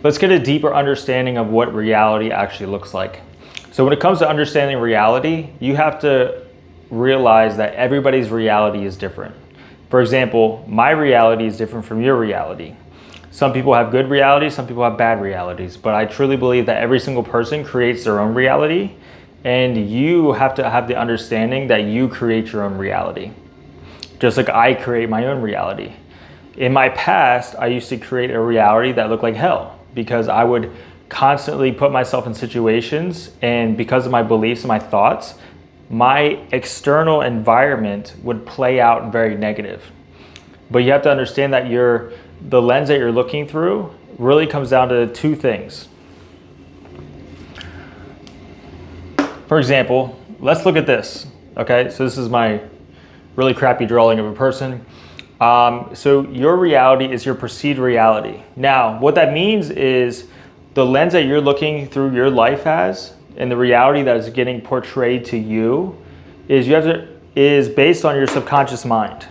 let's get a deeper understanding of what reality actually looks like. So when it comes to understanding reality, you have to realize that everybody's reality is different. For example, my reality is different from your reality. Some people have good realities, some people have bad realities, but I truly believe that every single person creates their own reality, and you have to have the understanding that you create your own reality. Just like I create my own reality. In my past, I used to create a reality that looked like hell because I would constantly put myself in situations, and because of my beliefs and my thoughts, my external environment would play out very negative. But you have to understand that the lens that you're looking through really comes down to two things. For example, let's look at this. Okay, so this is my really crappy drawing of a person. So your reality is your perceived reality. Now, what that means is the lens that you're looking through your life as, and the reality that is getting portrayed to you, is based on your subconscious mind.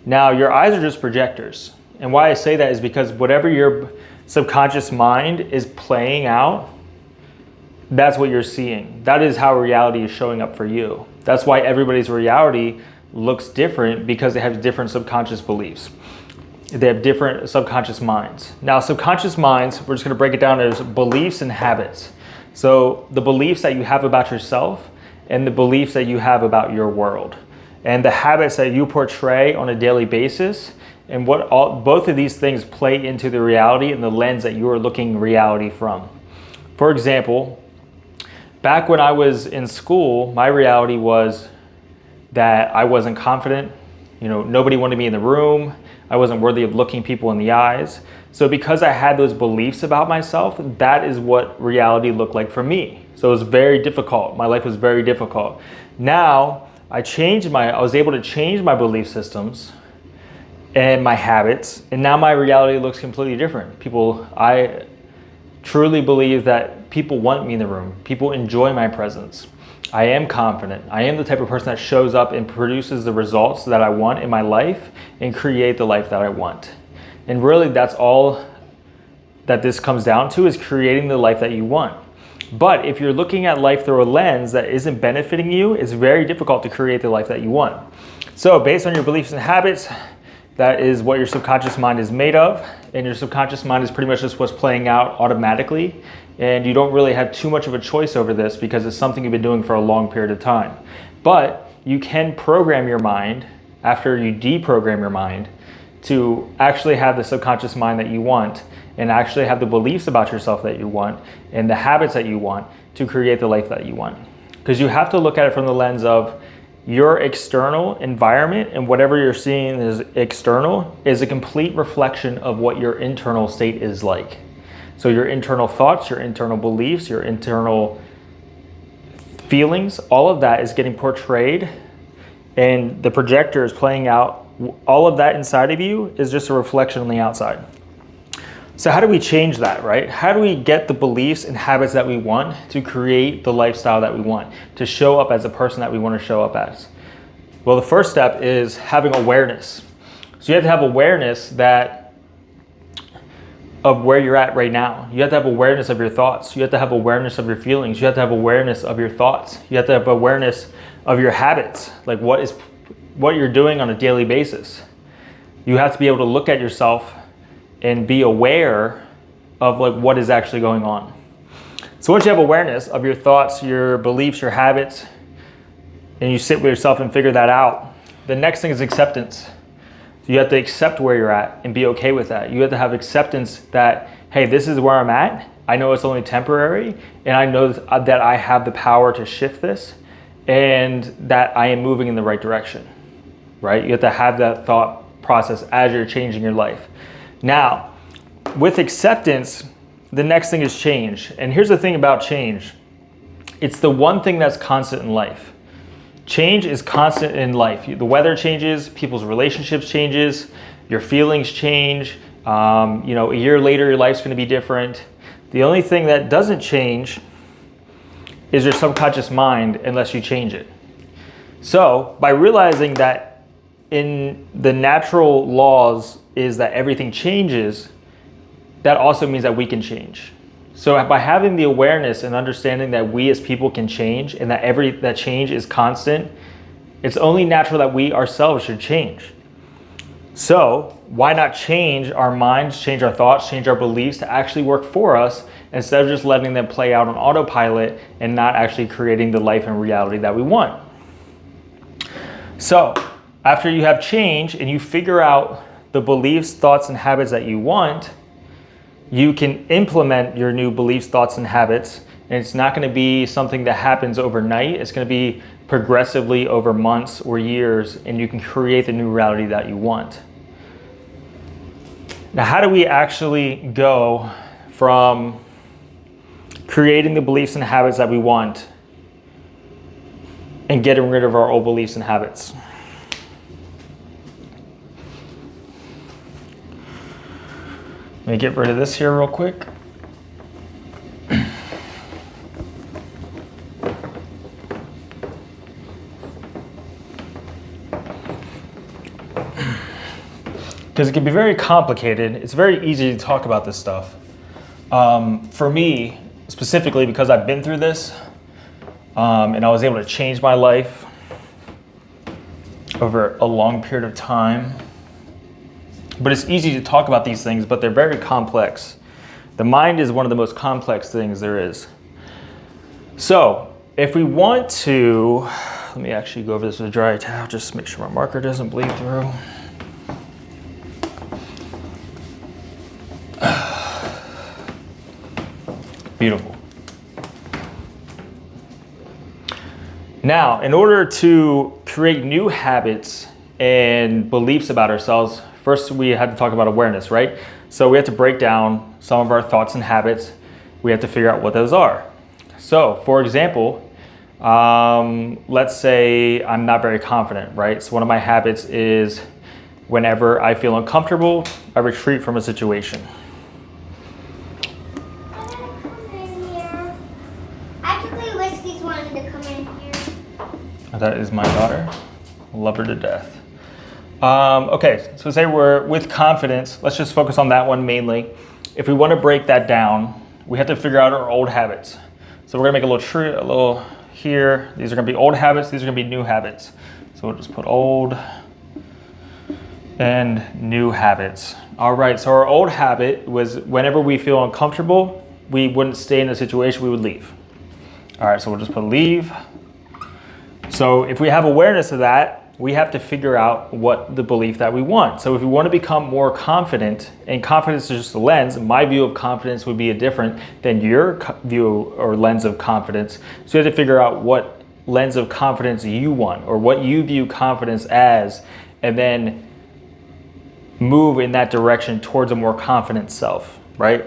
Now, your eyes are just projectors. And why I say that is because whatever your subconscious mind is playing out, that's what you're seeing. That is how reality is showing up for you. That's why everybody's reality looks different, because they have different subconscious beliefs. They have different subconscious minds. Now, subconscious minds, we're just going to break it down as beliefs and habits. So the beliefs that you have about yourself and the beliefs that you have about your world, and the habits that you portray on a daily basis, and both of these things play into the reality and the lens that you are looking reality from. For example, back when I was in school, my reality was that I wasn't confident. Nobody wanted me in the room. I wasn't worthy of looking people in the eyes. So because I had those beliefs about myself, that is what reality looked like for me. So it was very difficult. My life was very difficult. Now, I was able to change my belief systems and my habits, and now my reality looks completely different. I truly believe that people want me in the room. People enjoy my presence. I am confident. I am the type of person that shows up and produces the results that I want in my life and create the life that I want. And really, that's all that this comes down to, is creating the life that you want. But if you're looking at life through a lens that isn't benefiting you, it's very difficult to create the life that you want. So based on your beliefs and habits, that is what your subconscious mind is made of. And your subconscious mind is pretty much just what's playing out automatically. And you don't really have too much of a choice over this because it's something you've been doing for a long period of time. But you can program your mind after you deprogram your mind to actually have the subconscious mind that you want, and actually have the beliefs about yourself that you want and the habits that you want to create the life that you want. Because you have to look at it from the lens of your external environment, and whatever you're seeing as external is a complete reflection of what your internal state is like. So your internal thoughts, your internal beliefs, your internal feelings, all of that is getting portrayed, and the projector is playing out. All of that inside of you is just a reflection on the outside. So how do we change that, right? How do we get the beliefs and habits that we want to create the lifestyle that we want, to show up as a person that we want to show up as? Well, the first step is having awareness. So you have to have awareness of where you're at right now. You have to have awareness of your thoughts. You have to have awareness of your feelings. You have to have awareness of your thoughts. You have to have awareness of your habits, like what you're doing on a daily basis. You have to be able to look at yourself and be aware of what is actually going on. So once you have awareness of your thoughts, your beliefs, your habits, and you sit with yourself and figure that out, the next thing is acceptance. So you have to accept where you're at and be okay with that. You have to have acceptance that, hey, this is where I'm at. I know it's only temporary, and I know that I have the power to shift this, and that I am moving in the right direction, right? You have to have that thought process as you're changing your life. Now, with acceptance, the next thing is change. And here's the thing about change. It's the one thing that's constant in life. Change is constant in life. The weather changes, people's relationships changes, your feelings change. A year later, your life's going to be different. The only thing that doesn't change is your subconscious mind unless you change it. So by realizing that in the natural laws is that everything changes, that also means that we can change. So by having the awareness and understanding that we as people can change and that change is constant, it's only natural that we ourselves should change. So why not change our minds, change our thoughts, change our beliefs to actually work for us instead of just letting them play out on autopilot and not actually creating the life and reality that we want. So after you have change and you figure out the beliefs, thoughts, and habits that you want, you can implement your new beliefs, thoughts, and habits. And it's not going to be something that happens overnight. It's going to be progressively over months or years, and you can create the new reality that you want. Now, how do we actually go from creating the beliefs and habits that we want and getting rid of our old beliefs and habits? Let me get rid of this here real quick. Because it can be very complicated. It's very easy to talk about this stuff. For me, specifically because I've been through this, and I was able to change my life over a long period of time. But it's easy to talk about these things, but they're very complex. The mind is one of the most complex things there is. So if we want to, let me actually go over this with a dry towel, just to make sure my marker doesn't bleed through. Beautiful. Now, in order to create new habits and beliefs about ourselves, first we had to talk about awareness, right? So we have to break down some of our thoughts and habits. We have to figure out what those are. So, for example, let's say I'm not very confident, right? So one of my habits is whenever I feel uncomfortable, I retreat from a situation. That is my daughter. Love her to death. Okay, so say we're with confidence. Let's just focus on that one mainly. If we want to break that down, we have to figure out our old habits. So we're gonna make a little here. These are gonna be old habits. These are gonna be new habits. So we'll just put old and new habits. All right, so our old habit was whenever we feel uncomfortable, we wouldn't stay in the situation, we would leave. All right, so we'll just put leave. So if we have awareness of that, we have to figure out what the belief that we want. So if we want to become more confident, and confidence is just a lens, my view of confidence would be different than your view or lens of confidence. So you have to figure out what lens of confidence you want or what you view confidence as, and then move in that direction towards a more confident self, right?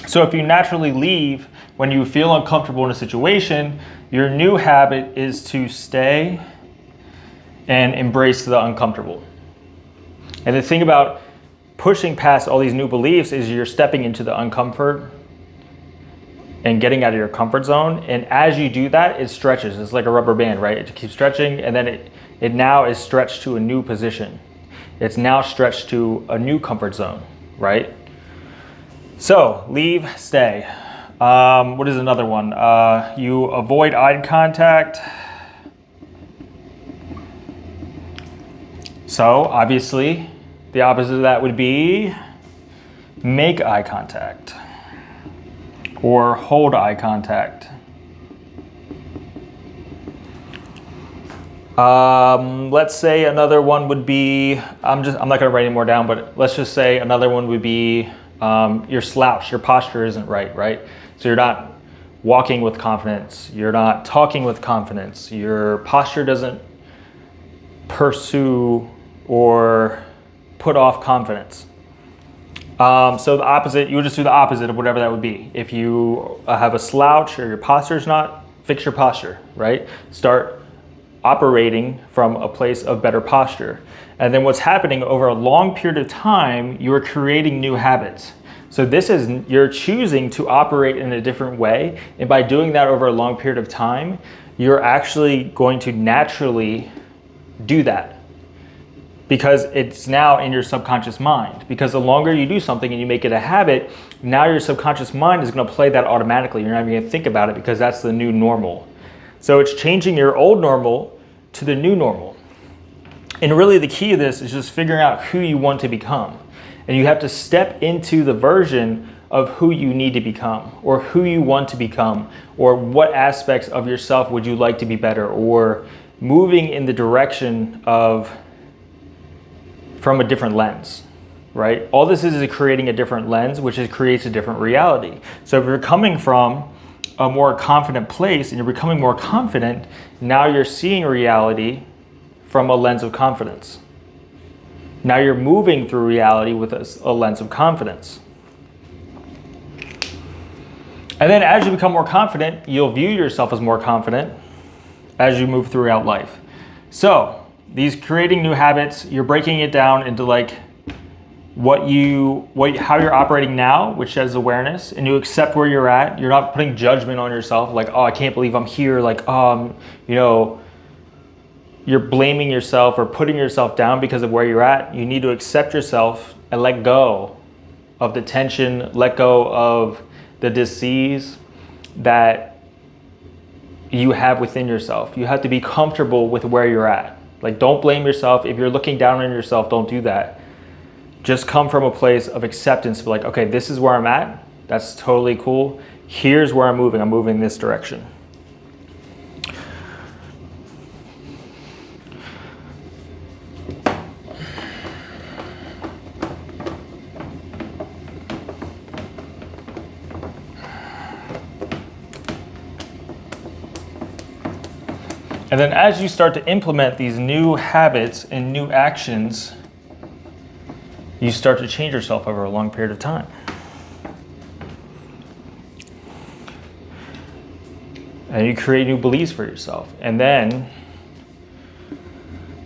So if you naturally leave when you feel uncomfortable in a situation, your new habit is to stay and embrace the uncomfortable. And the thing about pushing past all these new beliefs is you're stepping into the uncomfort and getting out of your comfort zone. And as you do that, it stretches. It's like a rubber band, right? It keeps stretching, and then it now is stretched to a new position. It's now stretched to a new comfort zone, right? So leave, stay. What is another one? You avoid eye contact. So obviously the opposite of that would be make eye contact or hold eye contact. Let's say another one would be, I'm not gonna write any more down, but let's just say another one would be your slouch, your posture isn't right? So you're not walking with confidence, you're not talking with confidence, your posture doesn't pursue or put off confidence. So the opposite, you would just do the opposite of whatever that would be. If you have a slouch or your posture's not, fix your posture, right? Start operating from a place of better posture. And then what's happening over a long period of time, you're creating new habits. So this is, you're choosing to operate in a different way. And by doing that over a long period of time, you're actually going to naturally do that. because it's now in your subconscious mind. Because the longer you do something and you make it a habit, now your subconscious mind is going to play that automatically. You're not even going to think about it because that's the new normal. So it's changing your old normal to the new normal. And really the key of this is just figuring out who you want to become. And you have to step into the version of who you need to become, or who you want to become, or what aspects of yourself would you like to be better, or moving in the direction of from a different lens, right? All this is creating a different lens, which creates a different reality. So if you're coming from a more confident place and you're becoming more confident, now you're seeing reality from a lens of confidence. Now you're moving through reality with a lens of confidence. And then as you become more confident, you'll view yourself as more confident as you move throughout life. So these creating new habits, you're breaking it down into like how you're operating now, which has awareness, and you accept where you're at. You're not putting judgment on yourself, like, oh, I can't believe I'm here. Like, you're blaming yourself or putting yourself down because of where you're at. You need to accept yourself and let go of the tension, let go of the disease that you have within yourself. You have to be comfortable with where you're at. Like, don't blame yourself. If you're looking down on yourself, don't do that. Just come from a place of acceptance. Like, okay, this is where I'm at. That's totally cool. Here's where I'm moving. I'm moving in this direction. And then as you start to implement these new habits and new actions, you start to change yourself over a long period of time. And you create new beliefs for yourself. And then,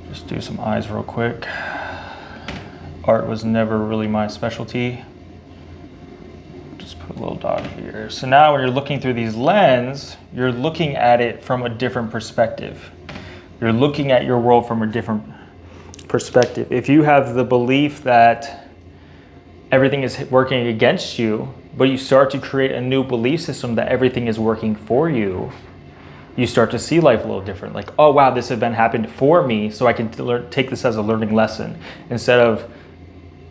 just do some eyes real quick. Art was never really my specialty. Just put a little dot here. So now when you're looking through these lenses, you're looking at it from a different perspective. You're looking at your world from a different perspective. If you have the belief that everything is working against you, but you start to create a new belief system that everything is working for you, you start to see life a little different. Like, oh wow, this event happened for me, so I can take this as a learning lesson, instead of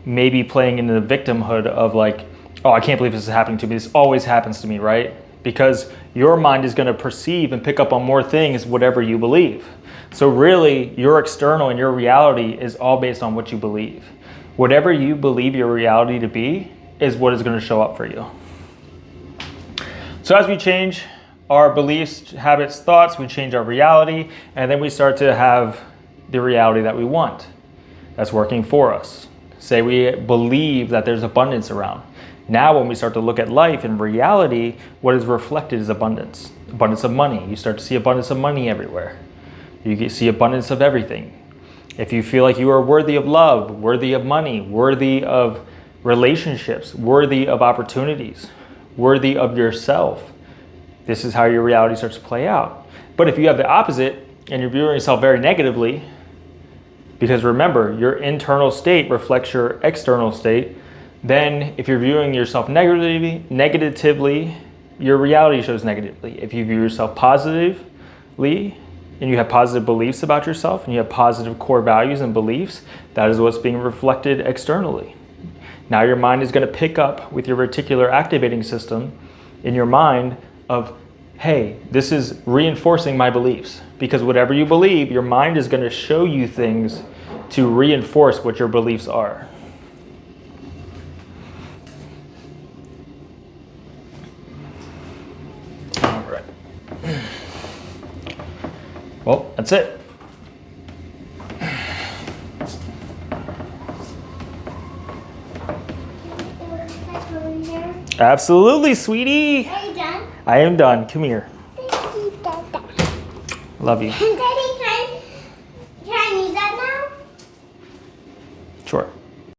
maybe playing into the victimhood of like, oh, I can't believe this is happening to me. This always happens to me, right? Because your mind is going to perceive and pick up on more things, whatever you believe. So really, your external and your reality is all based on what you believe. Whatever you believe your reality to be is what is going to show up for you. So as we change our beliefs, habits, thoughts, we change our reality, and then we start to have the reality that we want that's working for us. Say we believe that there's abundance around. Now when we start to look at life and reality, what is reflected is abundance. Abundance of money. You start to see abundance of money everywhere. You see abundance of everything. If you feel like you are worthy of love, worthy of money, worthy of relationships, worthy of opportunities, worthy of yourself, this is how your reality starts to play out. But if you have the opposite and you're viewing yourself very negatively, because remember, your internal state reflects your external state, then if you're viewing yourself negatively, your reality shows negatively. If you view yourself positively, and you have positive beliefs about yourself, and you have positive core values and beliefs, that is what's being reflected externally. Now your mind is going to pick up with your reticular activating system in your mind of, hey, this is reinforcing my beliefs. Because whatever you believe, your mind is going to show you things to reinforce what your beliefs are. All right. Well, that's it. Absolutely, sweetie. Are you done? I am done. Come here. Thank you, Dada. Love you. Daddy.